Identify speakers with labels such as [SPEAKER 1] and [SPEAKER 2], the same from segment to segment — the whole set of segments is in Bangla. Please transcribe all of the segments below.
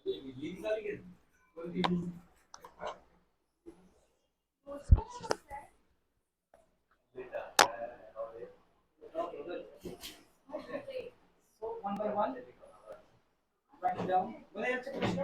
[SPEAKER 1] One by one, write it down. When I check it,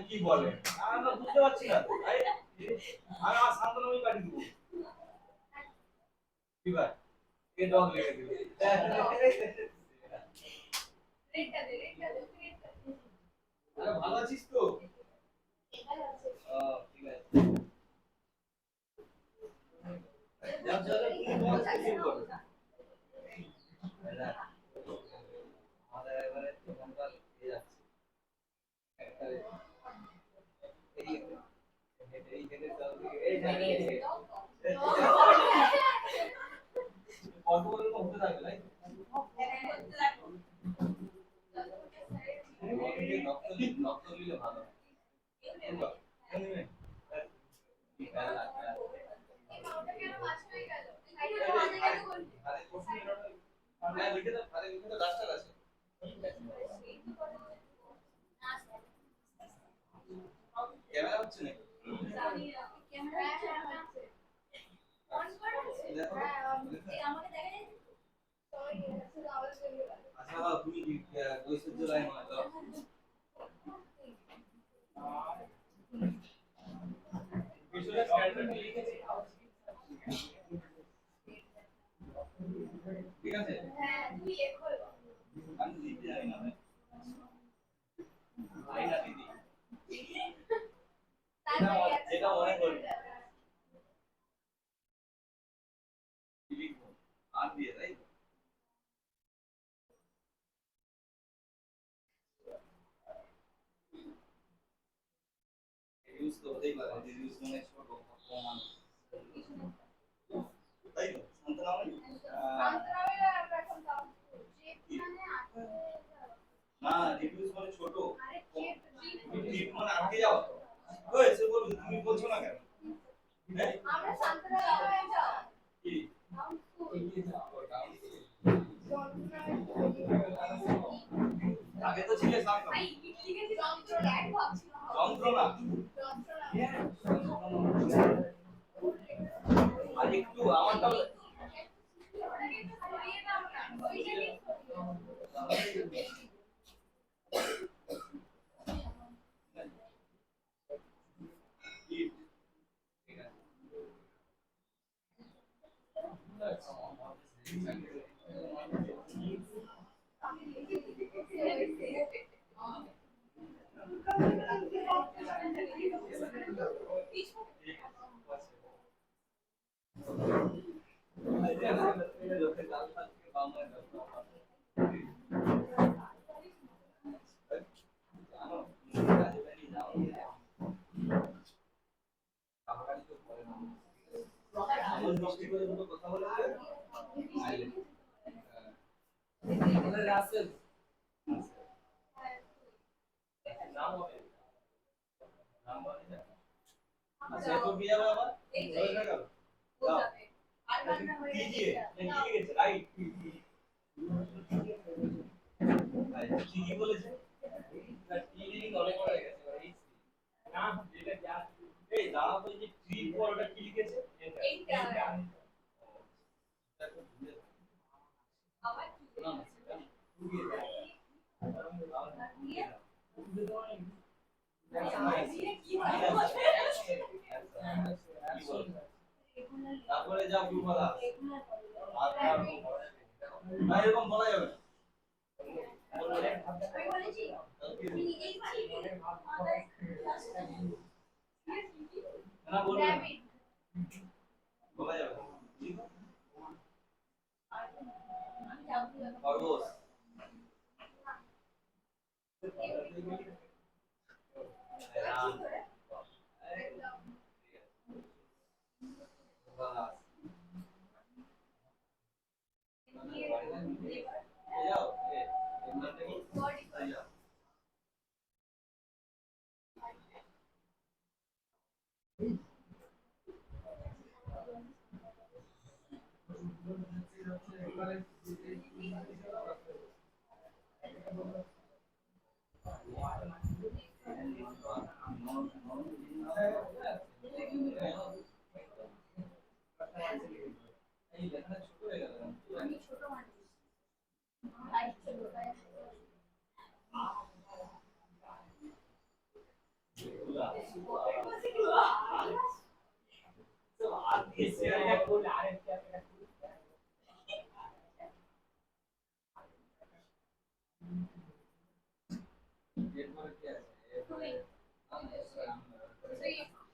[SPEAKER 1] কি বলে আমরা বুঝতে পারছি না আমি আমার শান্তনু কাটি দিব কি ভাই এ ডগ লেগে দিল আরে ভালো আছিস তো ঠিক আছে যা যা তুমি তোমার কিছু করো আমাদের এবারে দোকানদার দিয়ে যাচ্ছে একটা এই গেলে দাও এই জায়গায় কত বলে তো হতে থাকবে তাই রক্ত নিলে ভালো ক্যামেরা হচ্ছে নাকি আচ্ছা তুমি ঐশ্বর্য রায় মনে দাও ঠিক আছে হ্যাঁ তুই এখন আমি দিতে জানি না ভাই না দিদি যেটা মনে করি লিখবো আর দিয়ে তাই ইউজ তো হতেই পারে ইউজ মানে ছোট কমান তাই তো না রিভিউজ মানে ছোট রিভিউ মানে আটকে যাও ওই সে বল তুমি বলছো না কেন আমরা শান্তনা হয়ে যাও কি আগে তো ছিল শান্তনা ভাই লিখেছি যন্ত্রণা এক ভাবছিলাম যন্ত্রণা আর একটু আমারটা কথা বলে রাসেল নাম হবে নাম বলে না আচ্ছা তো কি হবে আবার এই জায়গা বোঝাবে আর বাংলা হয়ে গেছে কি লিখেছে রাইট ভাই কি বলেছে না কি লিখে অনেক হয়ে গেছে এই না এটা যা এই দাঁড়া তো যে ট্রি পর ওটা কি লিখেছে এইটা আবার কি না তারপরে যা বলা না এরকম বলা যাবে আমি বলেছি তুমি নিজেই না বলবো বলা যাবে খরগোশ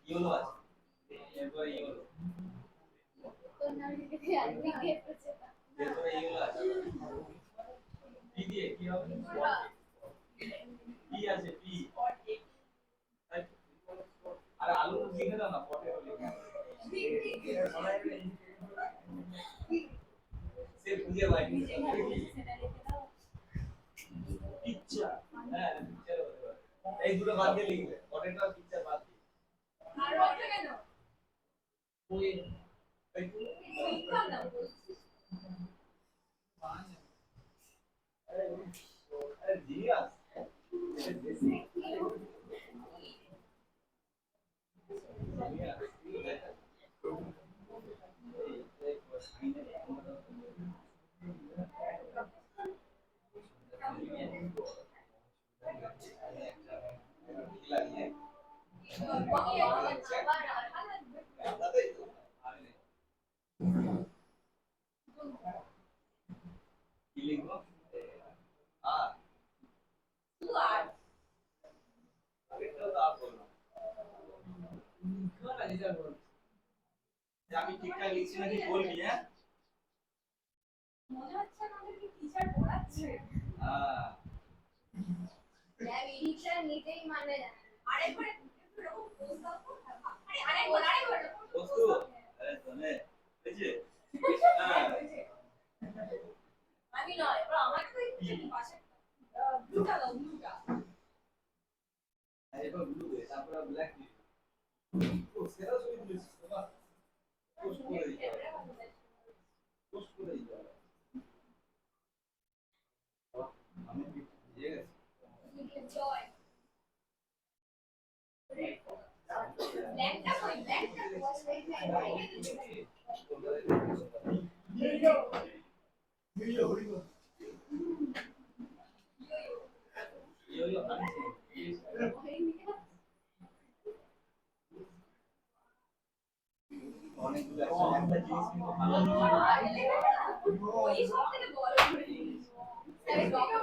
[SPEAKER 1] ইয়েলো আছে এরপরে ইয়েলো এরপরে ইয়েলো আছে পি দিয়ে কি হবে পি আছে পি আর আলু লিখে দাও না পটে সে বুঝে ভাই পিকচার হ্যাঁ পিকচার হতে পারে এই দুটো বাদ দিয়ে লিখবে পটেটা পিকচার বাদ দিয়ে আর ওটা কেন ওই এই লিখলাম না আরে জিনিয়াস আমি ঠিকঠাক লিখছি নাকি বলবি হ্যাঁ মনে হচ্ছে আমাদের কি টিচার পড়াচ্ছে হ্যাঁ টিচার নিজেই মানে আরেকবার এরকম পোজ দাও আরেকবার বস্তু আরে শুনে বুঝে হ্যাঁ আমি নয় ওরা আমাকে তো একটু পাশে ব্লুটা দাও ব্লুটা আরে এবার ব্লু দে তারপর ব্ল্যাক দি ও সেরা ছবি তুলিস তোমার পোস্ট করে দিতে পোস্ট করে দিতে আমি দিয়ে গেছি জয় ব্ল্যাকটা কই ব্ল্যাকটা অনেকগুলো একটা জিনিস কিন্তু ভালো ওই সব থেকে বড় করে জিনিস আরে ডক্টর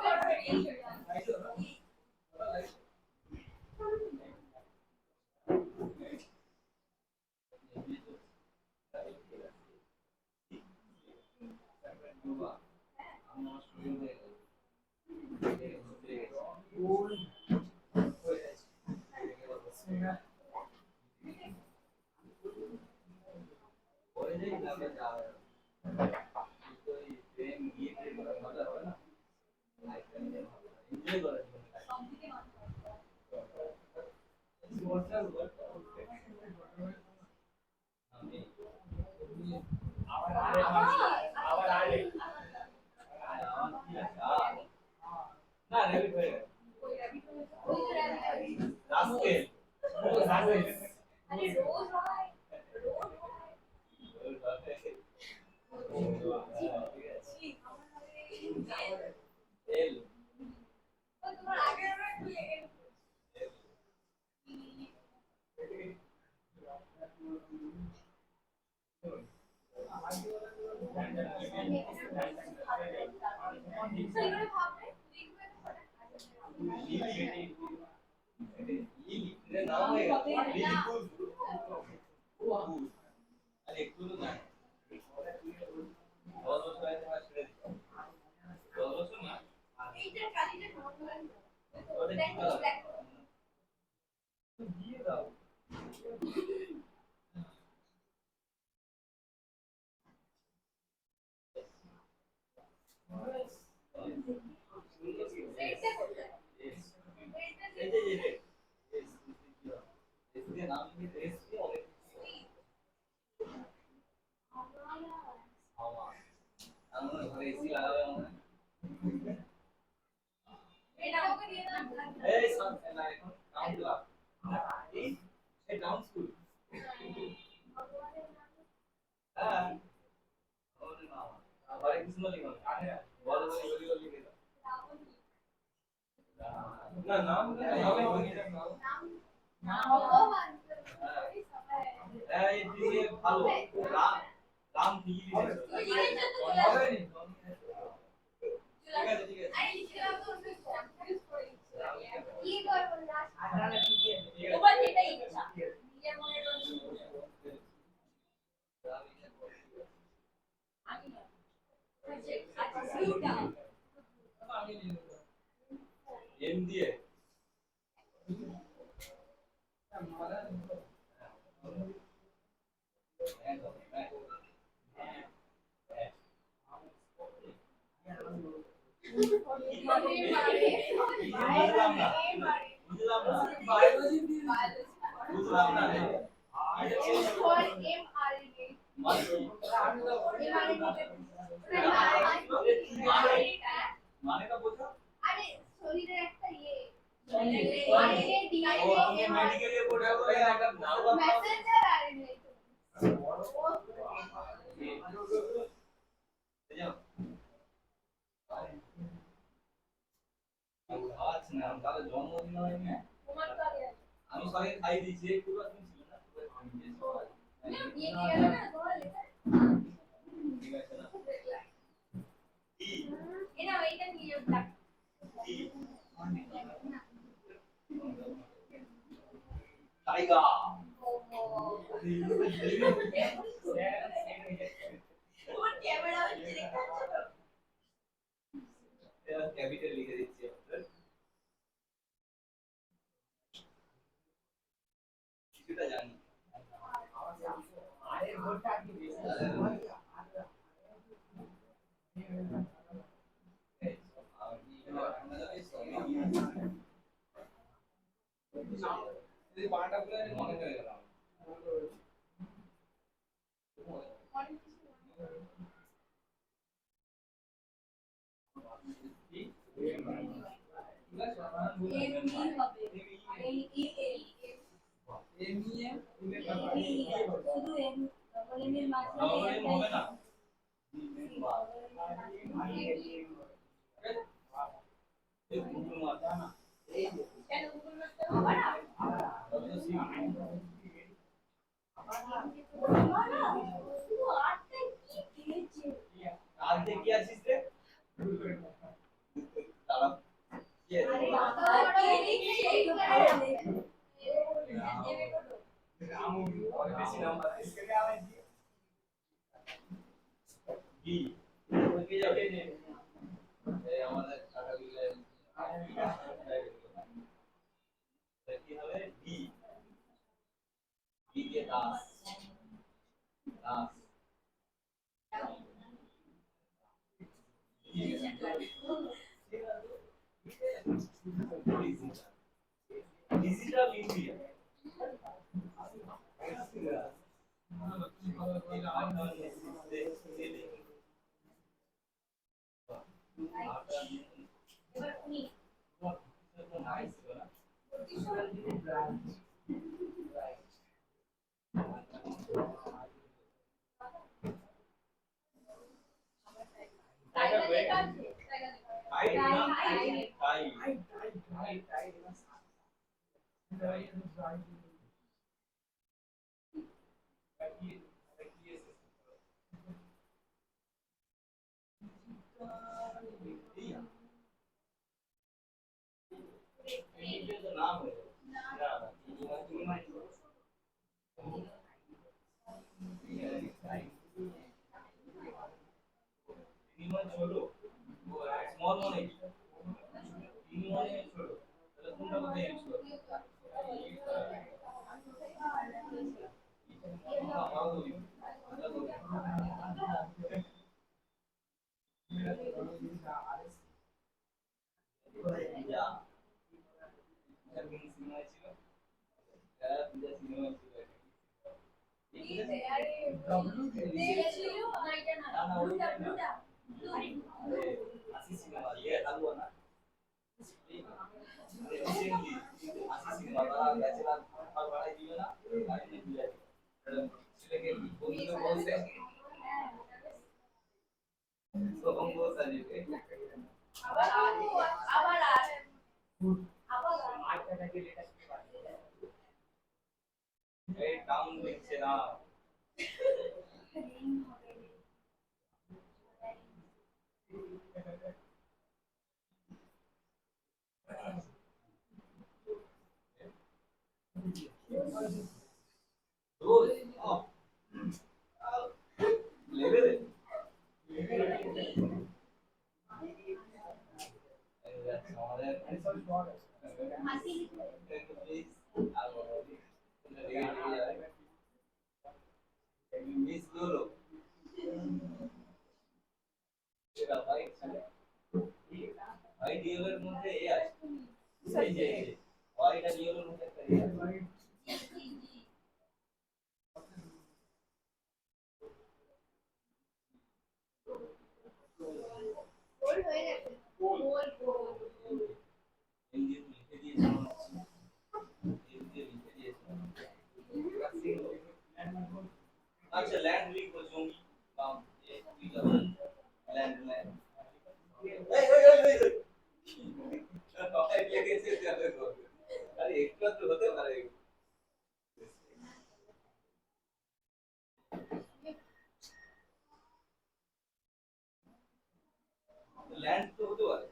[SPEAKER 1] না রেবিট হয়ে গেছে ওই রেবিট ওই রেবিট রাস্কেল রাস্কেল আরে রোজ হয় রোজ হয় এল তোমার আগে আমরা একটু এল নাম হয়ে গেল রিলি কুল আরে একটু না 10 বছর আগে আমরা ছেড়ে দিতাম 10 বছর না এইটার কালিটা নরমাল ওটা দিয়ে দাও এইটা কোথায় এই যে इसके नाम भी देश के और हवा हमने घर एसी लगा हुआ है এটা ওকে দিয়ে দাও এই সব না এখন কাউন্ট লা এই ডাউন স্কুল হ্যাঁ ওরে মামা হরে কৃষ্ণ লিখো বল বল বলি লিখে দাও না নাম নাম ভগবান এই দিয়ে ভালো রাম রাম দিয়ে দিয়েছে ঠিক আছে ঠিক আছে আই লিখলাম তো কনফিউজ করে কি করব লাস্ট আঠালে ঠিক আছে ওবার যেটা ইচ্ছা নিজে মনে করছি আমি না আচ্ছা স্লুটা আমি এম দিয়ে মানেটা বোঝো আরে শরীরের একটা ইয়ে আরএনএ ডিএনএ মেডিকেলে পড়ে বলে একটা মেসেঞ্জার আরএনএ আচ্ছা না তাহলে জন্মদিন হয় না তোমার তো আগে আমি সবাই খাই দিয়েছি পুরো দিন ছিল না পুরো আমি দিয়েছি নিয়ে কি গেল না তোমার লেখা ঠিক আছে না এনা এইটা নিয়ে যাও টাইগার ওর ক্যামেরা হচ্ছে দেখাচ্ছ তো ক্যাপিটাল লিখে দিচ্ছি কিছুটা জানি আরে ভোটটা কি বেশি যদি বারটা বলে আমি মনে হয়ে গেলাম কি আছিস রে তারা কি রামু और বেশি নাম্বার इसके लिए आवाज डी ওকে যাবে এই আমাদের টাকা দিলে কি হবে ডি ডি কে দাস দাস ডিজিটাল ইন্ডিয়া নাম ছোট স্মল মানে কি তিন মানে ছোট তাহলে কোনটা কোথায় ইউজ করবে টাউন দেখছে না রোজ লেভেলে মিস হলো এটা ভাই ভাই ডিএল এর মধ্যে এ আছে এই যে ভাইটা ডিএল এর মধ্যে একটা এ আছে अच्छा लैंड लीक हो जमी काम ये लैंड लैंड अरे एक तो होते मारे लैंड तो होते वाले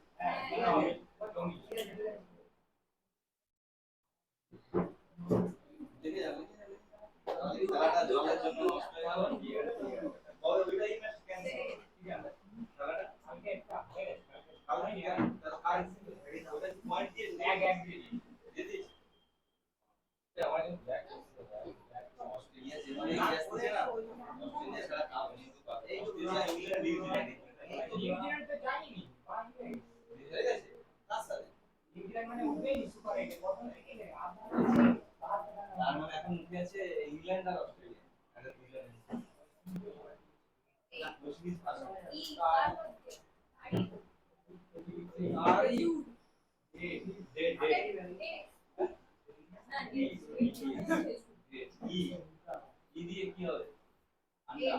[SPEAKER 1] দেখে যাবে খেলাটা জলের জন্য নষ্ট হয়ে গেল বড় ওইটাই ম্যাচ ক্যান্সেল ঠিক আছে খেলাটা আগে একটা কালকে নিয়ে তার কাজ ওটা পয়েন্ট দিয়ে এক এক দিয়ে দিদি আমার কিন্তু ব্যাক অস্ট্রেলিয়া যেভাবে আসছে না অস্ট্রেলিয়া খেলা কাপ নিতে পারে এই অস্ট্রেলিয়া ইংল্যান্ড নিউজিল্যান্ড তো জানিনি হয়ে গেছে কার সাথে নিউজিল্যান্ড মানে উঠবেই সুপার এইটে প্রথম থেকে তার মানে এখন উঠে আছে ইংল্যান্ড আর অস্ট্রেলিয়া এটা দুইজন আর ইউ ই দিয়ে কি হবে আন্ডা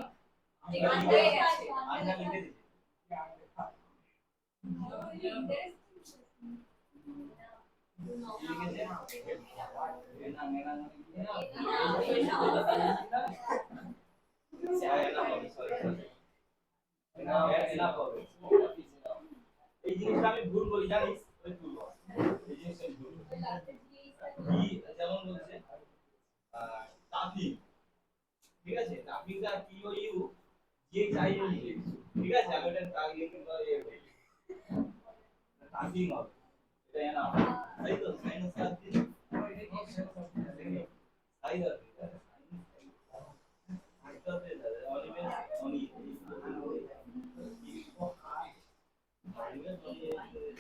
[SPEAKER 1] আন্ডা লিখে দিচ্ছি এই জিনিসটা আমি ভুল বলি জানিস ওই ভুল এই জিনিসটা ভুল কি যেমন বলছে টাফিং ঠিক আছে টাফিংটা কি ও ইউ যে চাই বলছে ঠিক আছে আমি এটা টার্গেট টাফিং হবে এটা না তাই তো সাইনাস আছে তাই তো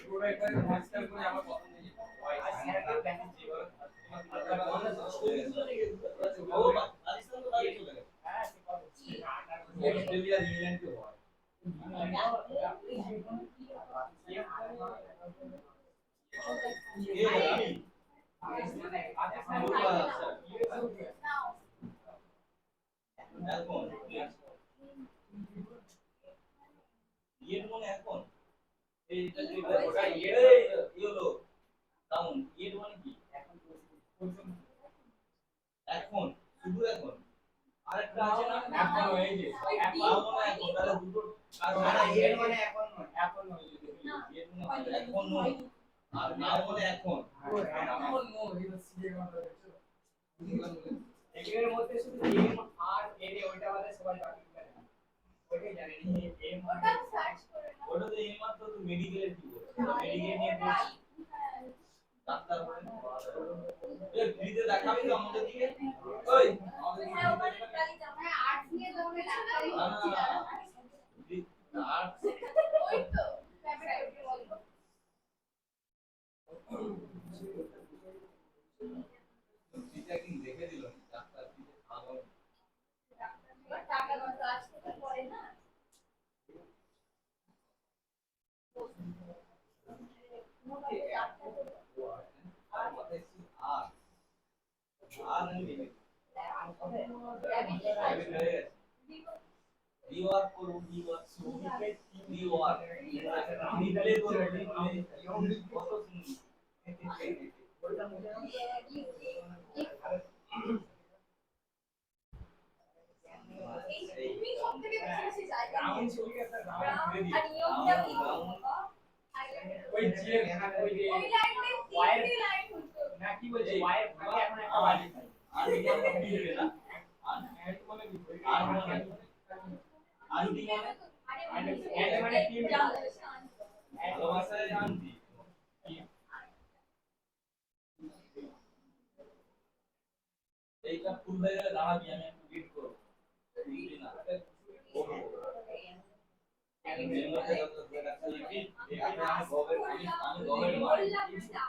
[SPEAKER 1] পুরো একটা মাস্টার করে আমার পছন্দ নেই ভাই আজকে ব্যাংক জীবন ও পাকিস্তান তো দাঁড়িয়ে চলে গেল হ্যাঁ অস্ট্রেলিয়া ইংল্যান্ড কে হয় এখন ইয়ের মনে এখন এইটা যে ওটা ইয়েলো ডাউন ইয়ের মানে কি এখন এখন শুধু এখন আরেকটা আছে না এখন এই যে এখন মানে এখন তাহলে দুটো আর ইয়ের মানে এখন নয় এখন নয় ইয়ের মানে এখন নয় আর নাও মানে এখন এখন নয় এটা সিএর মধ্যে দেখছো এর মধ্যে শুধু এম আর এর ওইটা বাদে সবাই বাকি করে ওইটাই জানেন এম ওটা সার্চ করে না ওটা তো এইমাত্র তো মেডিকেলের কি বলছো মেডিকেল নিয়ে পড়ছি ডাক্তার বলে এ ফ্রিতে দেখাবি তো আমাদের দিকে ওই আমাদের দিকে আর্টস নিয়ে তোমরা ডাক্তারি আর্টস ওই তো ফ্রিতে একদিন দেখে দিল ডাক্তার ফ্রিতে ভালো টাকা কত আসতে পড়ে না রিওয়ার্ক করব রিওয়ার্ক রিওয়ার্ক রিপ্লে করব রিপ্লে কত শুনি তুমি সবথেকে বেশি জায়গা আমি ছবি একটা গ্রাউন্ড করে দিই আর নিয়মটা কি ওই যে ওই লাইনে তিনটি লাইন হতো না কি বলছে ওয়াই এখন একটা বাজি আর নিয়ম কি হবে না আর এড মানে কি আর মানে আন্টি মানে এড মানে কি ভালোবাসায় আন্টি এইটা ফুল হয়ে গেলে দাঁড়াবি আমি একটু রিড করব বুঝলি না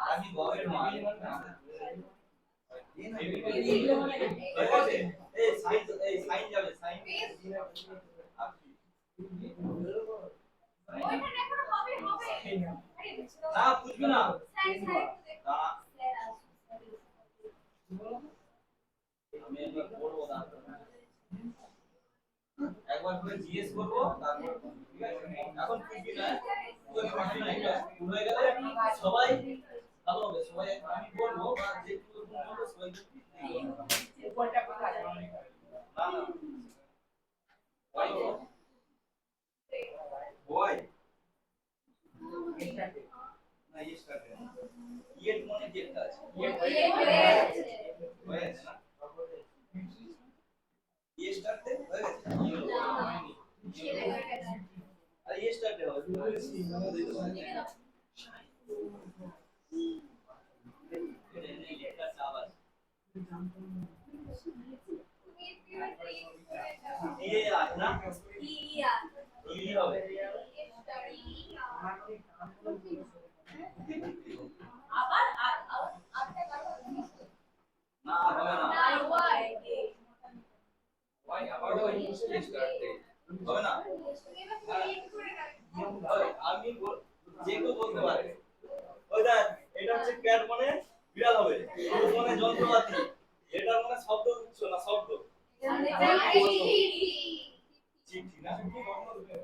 [SPEAKER 1] আমি গভের মা এই সাইন যাবে সাইন না বুঝবে না আমি একবার পড়বো না একবার করে জিজ্ঞেস করবো তারপর ঠিক আছে এখন বুঝবি না তোর পাশে না এটা হয়ে গেলে সবাই ভালো হবে সবাই আমি বলবো বা যে তুই বলবো সবাই উপরটা কোথায় আছে না না ওই বয় না স্টার্টে ইয়েট মানে যেটা আছে ইয়েট হয়ে আছে না ये स्टार्ट है अरे ये स्टार्ट है ये आज ना ये হবে আবার না হবে না ভাই আবার ওই স্টার্ট হবে না আমি যে কেউ বলতে পারে ওই দেখ এটা হচ্ছে ক্যাট মানে বিড়াল হবে মানে যন্ত্রপাতি এটা মানে শব্দ উচ্চ না শব্দ চিঠি না কি বর্ণ দিবে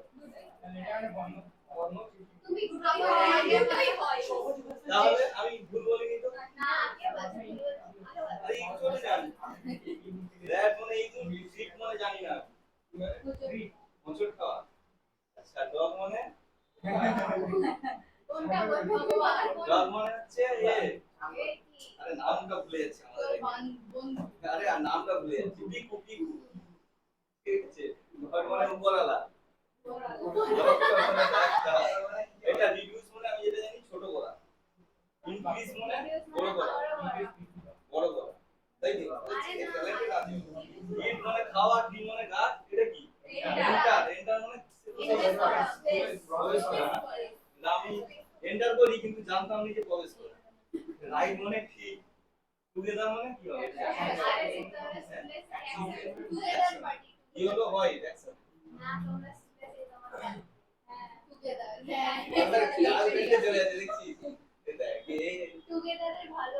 [SPEAKER 1] এটা মানে বর্ণ চিঠি তুমি তাহলে আমি ভুল বলিনি তো না কে বলছে আরে এই চলে যান দেখ মানে এই ঠিক মানে জানি না মজুর খাওয়া আচ্ছা ডগ মানে কোনটা বলবো ডগ মানে হচ্ছে আরে নামটা ভুলে যাচ্ছি আমাদের আরে নামটা ভুলে যাচ্ছি পিকু পিকু ঠিক আছে ডগ মানে উপরালা এটা রিডিউস মানে আমি যেটা জানি ছোট করা ইনক্রিজ মানে বড় করা বড় করা তাই তো ইট মানে খাওয়া ডি মানে গাছ এটা কি এন্টার এন্টার মানে প্রবেশ করা না আমি এন্টার করি কিন্তু জানতাম না যে প্রবেশ করা রাইট মানে ঠিক টুগেদার মানে কি হবে কি হলো হয় একসাথে না তোমরা সিরিয়াসলি তোমার হ্যাঁ টুগেদার হ্যাঁ চলে যাচ্ছে দেখছি এটা কি টুগেদারের ভালো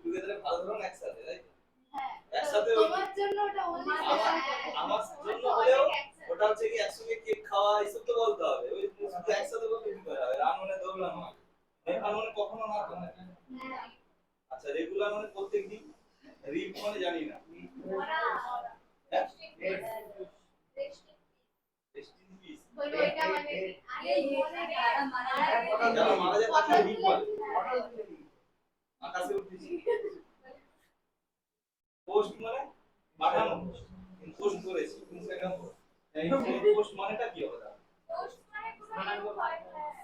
[SPEAKER 1] টুগেদারের ভালো ধরুন একসাথে তাই হ্যাঁ একসাথে তোমার জন্য ওটা আমার জন্য হলেও ওটা হচ্ছে কি একসঙ্গে কেক খাওয়া এসব তো বলতে হবে ওই শুধু একসাথে বলতে কি করে হবে রান মানে দৌড়ানো নেপাল মানে কখনো না তো আচ্ছা রেগুলার মানে প্রত্যেকদিন রিপ মানে জানি না আকাশে উঠেছি পোস্ট মানে পাঠানো পোস্ট করেছি ইনস্টাগ্রাম পোস্ট মানেটা কি হবে পোস্ট মানে কোনো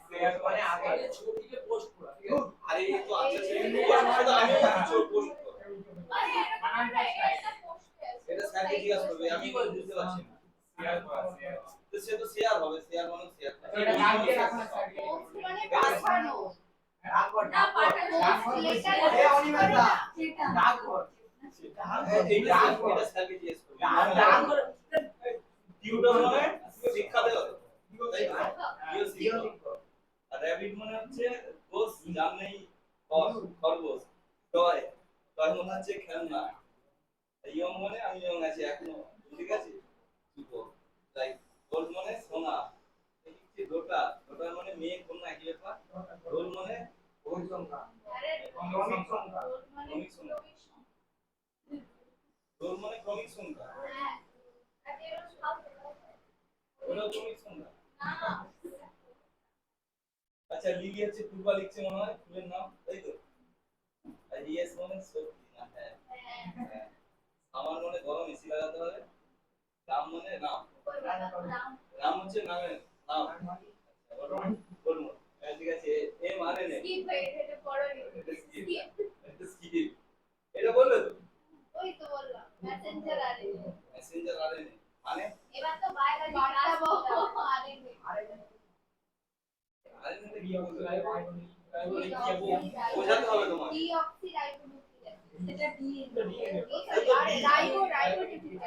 [SPEAKER 1] শেয়ার মানে আগে ছবিকে পোস্ট করা ঠিক আছে আরে এই তো আচ্ছা সেটা আমি কিছু পোস্ট করব এটা স্যারকে জিজ্ঞাসা করবে আমি বলে বুঝতে পারছি না শেয়ার করা শেয়ার তো সে তো শেয়ার হবে শেয়ার মানে শেয়ার এটা নাম দিয়ে রাখো না স্যার
[SPEAKER 2] মানে পাঠানো
[SPEAKER 1] ডাকঘর
[SPEAKER 2] না পাঠানো লেটার
[SPEAKER 1] এ অনিমেষদা
[SPEAKER 2] সেটা
[SPEAKER 1] ডাকঘর এটা স্যারকে জিজ্ঞেস করবে ডাকঘর টিউটর মানে শিক্ষা দেওয়া তাই তো শিক্ষক আর র‍্যাবিট মানে হচ্ছে গোস যার নেই খরগোশ টয় টয় মানে হচ্ছে খেলনা ইয়ং মানে আমি ইয়ং আছি এখনো ঠিক আছে যুব লাইক গোল্ড মানে সোনা এই যে ডোটা ডোটা মানে মেয়ে কন্যা একই ব্যাপার রোল মানে ওই সংখ্যা ক্রমিক সংখ্যা ক্রমিক সংখ্যা রোল মানে ক্রমিক সংখ্যা
[SPEAKER 2] হ্যাঁ আরে
[SPEAKER 1] ওটা ক্রমিক সংখ্যা আচ্ছা লিলি হচ্ছে পূর্বা লিখছে মনে হয় ফুলের নাম তাই তো আর ইয়েস মানে সত্যি না হ্যাঁ আমার মনে গরম এসি লাগাতে হবে নাম মানে নাম নাম হচ্ছে নামের নাম বলবো ঠিক আছে এ মানে নে
[SPEAKER 2] স্কিপ হয়ে এটা পড়ানি
[SPEAKER 1] স্কিপ এটা বলবে তো
[SPEAKER 2] ওই তো বললাম মেসেঞ্জার
[SPEAKER 1] মেসেঞ্জার আরএনএ মানে
[SPEAKER 2] এবার তো বাইরে পাঠাবো আরএনএ
[SPEAKER 1] আরএনএ কি হবে বোঝাতে হবে তোমার
[SPEAKER 2] ডিঅক্সিরাইবোনিউক্লিক অ্যাসিড সেটা ডিএনএ আরে রাইবোনিউক্লিক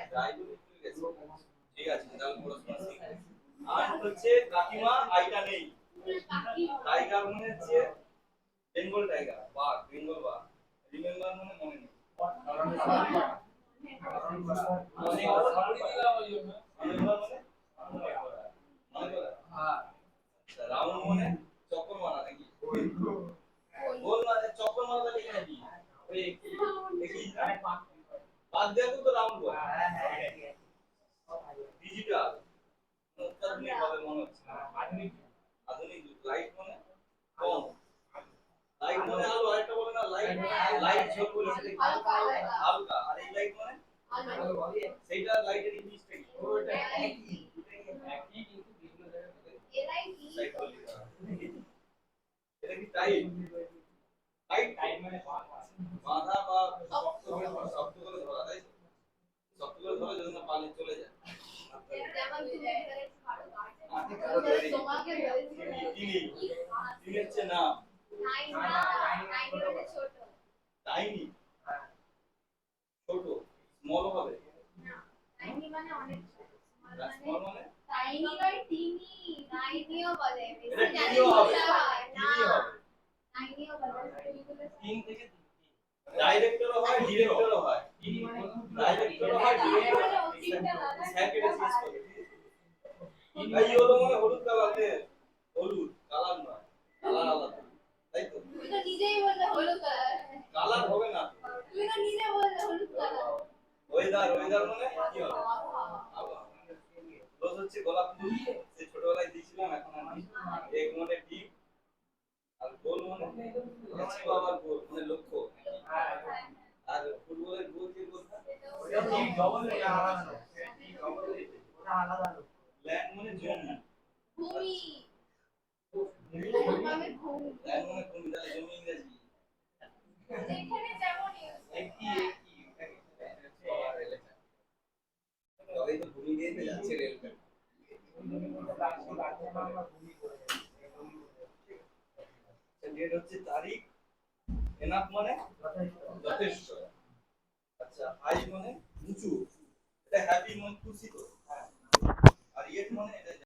[SPEAKER 1] ঠিক আছে তাহলে পড়াশোনা শিখে আর হচ্ছে কাকিমা আইটা নেই টাইগার মানে হচ্ছে বেঙ্গল টাইগার বাঘ বেঙ্গল বাঘ রিমেম্বার মানে মনে নেই রাউন্ড মানে চক্কর মারা নাকি গোল মানে চক্কর মারা লিখে নাকি ওই একই বাদ দেখো তো রাউন্ড বল ডিজিটাল অত্যাধুনিক ভাবে মনে হচ্ছে আধুনিক আধুনিক লাইট মানে কম লাইট মানে আলো আরেকটা বলে না লাইট লাইট ঝোল বলে হালকা আর এই লাইট মানে সেইটা লাইটের ইংলিশটা কি ওটা একই একই কিন্তু বিভিন্ন জায়গায়
[SPEAKER 2] এলআইটি
[SPEAKER 1] এটা কি টাইট টাইট টাইট মানে বাঁধা বা শক্ত করে ধরা তাই তো শক্ত করে ধরা যদি না পানি চলে যায়
[SPEAKER 2] যেমন তুমি তোমাকে
[SPEAKER 1] তিনি হচ্ছে নাম
[SPEAKER 2] ছোট
[SPEAKER 1] টাইনি ছোট স্মল হবে
[SPEAKER 2] টাইনি মানে অনেক ছোট
[SPEAKER 1] স্মল মানে
[SPEAKER 2] টাইনি নয় টিনি টাইনিও বলে
[SPEAKER 1] এটা টিনিও হবে টিনি হবে
[SPEAKER 2] টাইনিও বলে
[SPEAKER 1] তিন থেকে ডাইরেক্টরও হয় ডিরেক্টরও হয় ডাইরেক্টরও হয় ডিরেক্টরও স্যারকে চেঞ্জ করে এই হলো মানে হলুদ কালারে হলুদ কালার নয় কালার আলাদা তাই তো
[SPEAKER 2] তুই তো নিজেই বললে হলুদ কালার
[SPEAKER 1] কালার হবে না
[SPEAKER 2] তুই তো নিজে বললে হলুদ কালার
[SPEAKER 1] ওয়েদার ওয়েদার মানে কি হবে রোজ হচ্ছে গোলাপ ফুল সে ছোটবেলায় দিয়েছিলাম এখন আমি এক মানে ডিপ আর গোল মানে হচ্ছে বাবার গোল মানে লক্ষ্য আর ফুটবলের গোল যে গোলটা ওটা ঠিক ডবল এটা আলাদা ঠিক ডবল ওটা আলাদা ল্যান্ড মানে জমি
[SPEAKER 2] ভূমি মানে ভূমি
[SPEAKER 1] ল্যান্ড মানে ভূমি তাহলে জমি ইংরেজি
[SPEAKER 2] যেখানে যেমন
[SPEAKER 1] একই তবেই তো ভূমি দিয়ে যাচ্ছে রেলটা ডেট হচ্ছে তারিখ এনাফ মানে যথেষ্ট আচ্ছা হাই মানে উঁচু এটা হ্যাপি মানে খুশি তো আর ইয়েট মানে